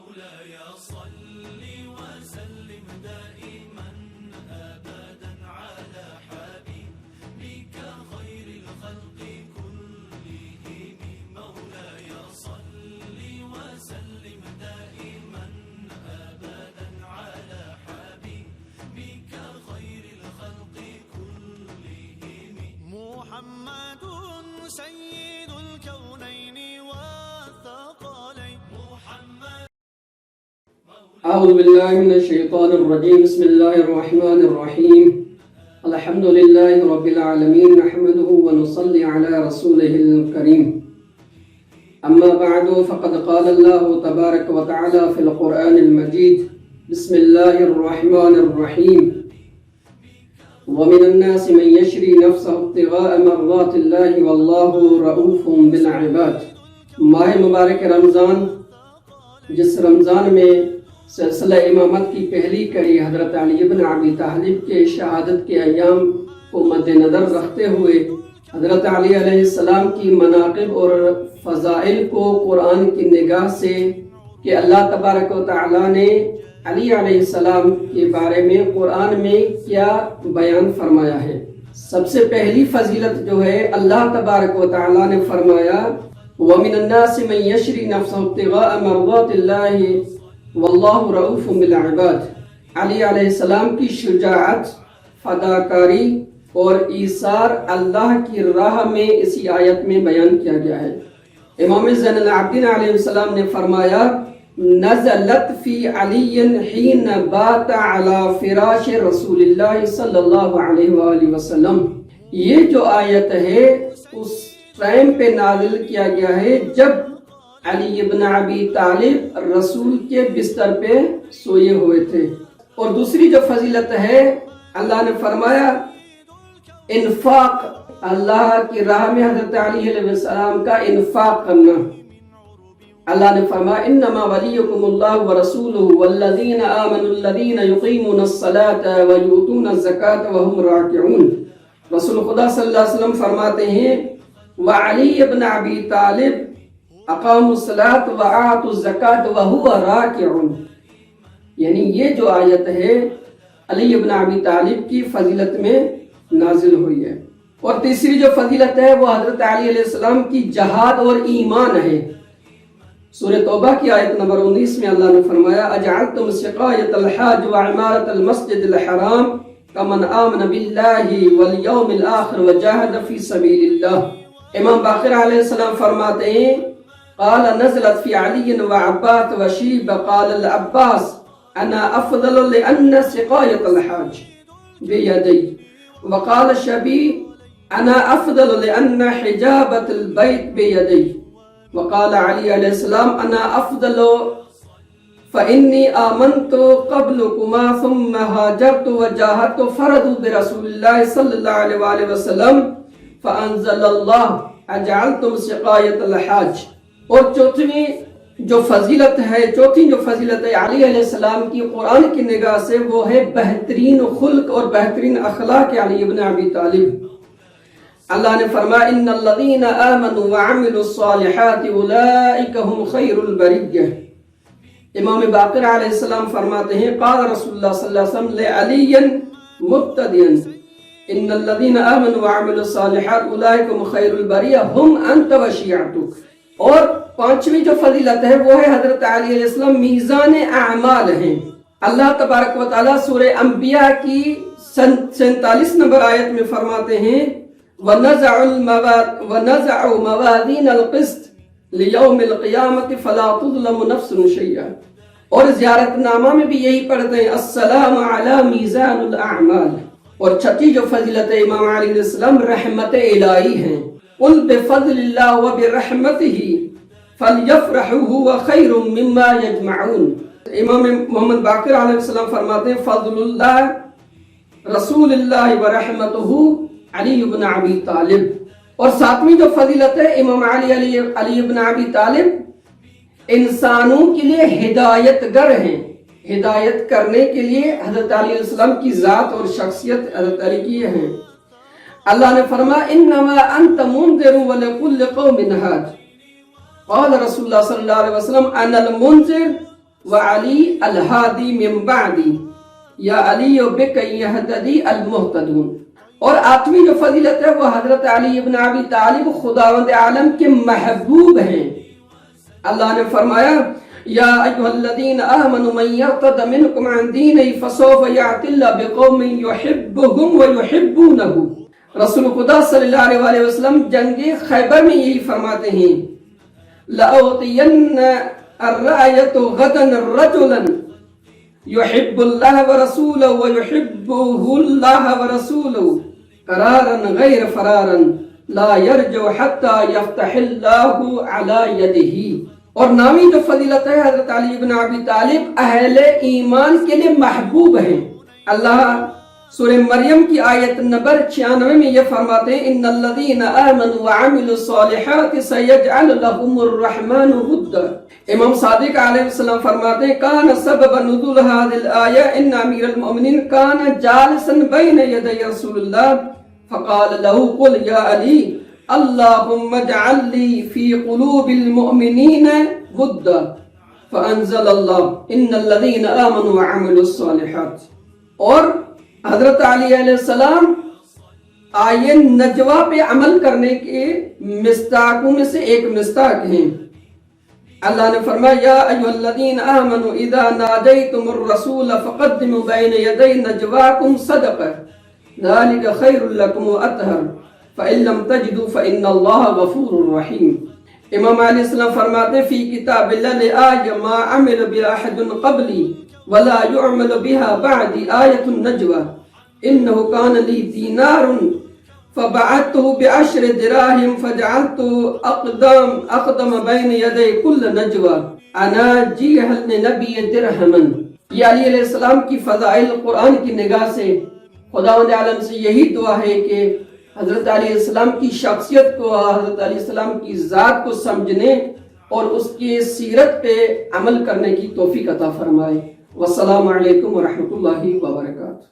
مولاي صل وسلم دائما أبدا على حبيبك خير الخلق كلهم مولاي صل وسلم دائما أبدا على حبيبك خير الخلق كلهم محمد سيد الكونين والثقلين محمد أعوذ بالله من الشيطان الرجيم بسم الله الرحمن الرحيم الحمد لله رب العالمين نحمده ونصلي على رسوله الكريم أما بعد فقد قال الله تبارك وتعالى في القرآن المجيد بسم الله الرحمن الرحيم ومن الناس من يشري نفسه ابتغاء مرضات الله والله رؤوف بالعباد ماہ مبارک رمضان جس رمضان میں سلسلہ امامت کی پہلی کڑی حضرت علی بن ابی طالب کے شہادت کے ایام کو مد نظر رکھتے ہوئے حضرت علی علیہ السلام کی مناقب اور فضائل کو قرآن کی نگاہ سے کہ اللہ تبارک و تعالی نے علی علیہ السلام کے بارے میں قرآن میں کیا بیان فرمایا ہے۔ سب سے پہلی فضیلت جو ہے اللہ تبارک و تعالی نے فرمایا وَمِنَ النَّاسِ مَن يَشْرِي نَفْسَهُ ابْتِغَاءَ مَرْضَاتِ اللَّهِ وَاللَّهُ رَءُوفٌ بِالْعِبَادِ۔ علی علیہ السلام کی شجاعت، فداکاری اور ایثار اللہ کی راہ میں اسی آیت میں بیان کیا گیا ہے۔ امام زین العابدین علیہ السلام نے فرمایا نزلت فی علی حین بات علی فراش رسول اللہ صلی اللہ علیہ وآلہ وسلم۔ یہ جو آیت ہے اس ٹائم پہ نازل کیا گیا ہے جب علی ابن ابی طالب رسول کے بستر پہ سوئے ہوئے تھے۔ اور دوسری جو فضیلت ہے اللہ نے فرمایا انفاق، اللہ کی راہ میں حضرت علی علیہ السلام کا انفاق کرنا۔ اللہ نے فرمایا انما ولیکم اللہ ورسولہ والذین آمنوا الذین یقیمون الصلاة ویؤتون الزکاة وهم راکعون۔ رسول خدا صلی اللہ علیہ وسلم فرماتے ہیں وعلی ابن ابی طالب اقاموا الصلاة وآتوا الزکاة وهو راکع، یعنی یہ جو آیت ہے علی ابن ابی طالب کی فضیلت میں نازل ہوئی ہے۔ اور تیسری جو فضیلت ہے وہ حضرت علی علیہ السلام کی جہاد اور ایمان ہے۔ سورہ توبہ کی آیت نمبر 19 میں اللہ نے فرمایا اجعلتم سقایۃ الحاج وعمارۃ المسجد الحرام کمن آمن باللہ والیوم الآخر وجاہد فی سبیل اللہ۔ امام باقر علیہ السلام فرماتے ہیں قال نزلت فی علی وعباس وشیب قال العباس انا افضل لأن سقایۃ الحاج بیدی وقال الشبی انا افضل لأن حجابۃ البیت بیدی وقال علی علیہ السلام انا افضل فانی آمنت قبلکما ثم ہاجرت وجاہدت فرضوا برسول اللہ صلی اللہ علیہ وآلہ وسلم فانزل اللہ اجعلتم سقایۃ الحاج۔ اور چوتھی جو فضیلت ہے علی علیہ السلام کی قرآن کی نگاہ سے وہ ہے بہترین خلق اور بہترین اخلاق علی ابن ابی طالب۔ اللہ نے فرمایا ان الذین آمنوا وعملوا الصالحات اولئک هم خیر البریہ۔ امام باقر علیہ السلام فرماتے ہیں قال رسول اللہ صلی اللہ علیہ وسلم لعلی مبتدئا ان الذین آمنوا وعملوا الصالحات اولئک هم خیر البریہ هم انت وشیعتک۔ اور پانچویں جو فضیلت ہے وہ ہے حضرت علی علیہ السلام میزان اعمال ہیں۔ اللہ تبارک و تعالی سورہ انبیاء کی 47 نمبر آیت میں فرماتے ہیں وَنَزَعُوا مَوَازِينَ الْقِسْطِ لِيَوْمِ الْقِيَامَةِ فَلَا تُظْلَمُ نَفْسٌ شَيْئًا۔ اور زیارت نامہ میں بھی یہی پڑھتے ہیں السلام علی میزان الاعمال۔ اور چھٹی جو فضیلت ہے امام علی علیہ السلام رحمت الہی ہیں۔ قُلْ بِفَضْلِ اللَّهِ وَبِرَحْمَتِهِ فَلْيَفْرَحُوا هُوَ خَيْرٌ مِّمَّا يَجْمَعُونَ۔ امام محمد باقر علیہ السلام فرماتے ہیں فضل اللہ رسول اللہ ورحمتہ علی ابن ابی طالب۔ اور ساتویں جو فضیلت ہے امام علی ابن ابی طالب انسانوں کے لیے ہدایت گر ہیں۔ ہدایت کرنے کے لیے حضرت علی علیہ السلام کی ذات اور شخصیت حضرت علی کی ہیں۔ اللہ نے فرمایا انما انت منذر ولکل قوم ہاد۔ قال رسول اللہ صلی اللہ علیہ وسلم انا المنذر وعلی الہادی من بعدی یا علی بک یہتدی المہتدون۔ اور آٹھویں جو فضیلت ہے وہ حضرت علی ابن ابی طالب خداوند عالم کے محبوب ہیں۔ اللہ نے فرمایا یا ایھا الذین آمنوا من یرتد منکم عن دینہ فسوف یأتی اللہ بقوم یحبهم ویحبونہ۔ رسول خدا صلی اللہ علیہ وآلہ وسلم جنگ خیبر میں یہی فرماتے ہیں لأعطین الرایۃ غدا رجلا یحب اللہ ورسولہ ویحبہ اللہ ورسولہ قرارا غیر فرارا لا یرجع حتی یفتح اللہ علی یدہ۔ اور نامی جو فضیلت ہے حضرت علی بن ابی طالب اہل ایمان کے لیے محبوب ہیں۔ اللہ سورہ مریم کی آیت نمبر 96 میں یہ فرماتے ہیں ان الذین آمنوا وعملوا الصالحات سیجعل لهم الرحمن ودا۔ امام صادق علیہ السلام فرماتے ہیں کان سبب نزول هذه الآیہ ان امیر المؤمنین کان جالسا بین یدی رسول اللہ فقال له قل یا علی اللہم اجعل لی فی قلوب المؤمنین ودا فانزل اللہ ان الذین آمنوا وعملوا الصالحات۔ اور حضرت علی علیہ السلام آیے نجوہ پہ عمل کرنے کے مستاقوں میں سے ایک مستاق ہیں۔ اللہ نے فرمایا یا ایھا الذین آمنوا اذا ناجیتم الرسول فقدموا بین یدی نجواکم صدقہ ذلک خیر لکم واطہر فإن لم تجدوا فإن اللہ غفور رحیم۔ امام علیہ السلام فرماتے ہیں فی کتاب اللہ لآیہ ما عمل بها احد قبلی ولا يعمل بها بعد آیت النجوہ انه كان لي دینار فبعثته بعشر دراهم فجعلت اقدم بین یدی کل نجوہ انا جیہل نبی درہما۔ یہ علی علیہ السلام کی فضائل قرآن کی نگاہ سے خداوند عالم سے یہی دعا ہے کہ حضرت علیہ السلام کی شخصیت کو، حضرت علیہ السلام کی ذات کو سمجھنے اور اس کی سیرت پہ عمل کرنے کی توفیق عطا فرمائے۔ والسلام علیکم ورحمۃ اللہ وبرکاتہ۔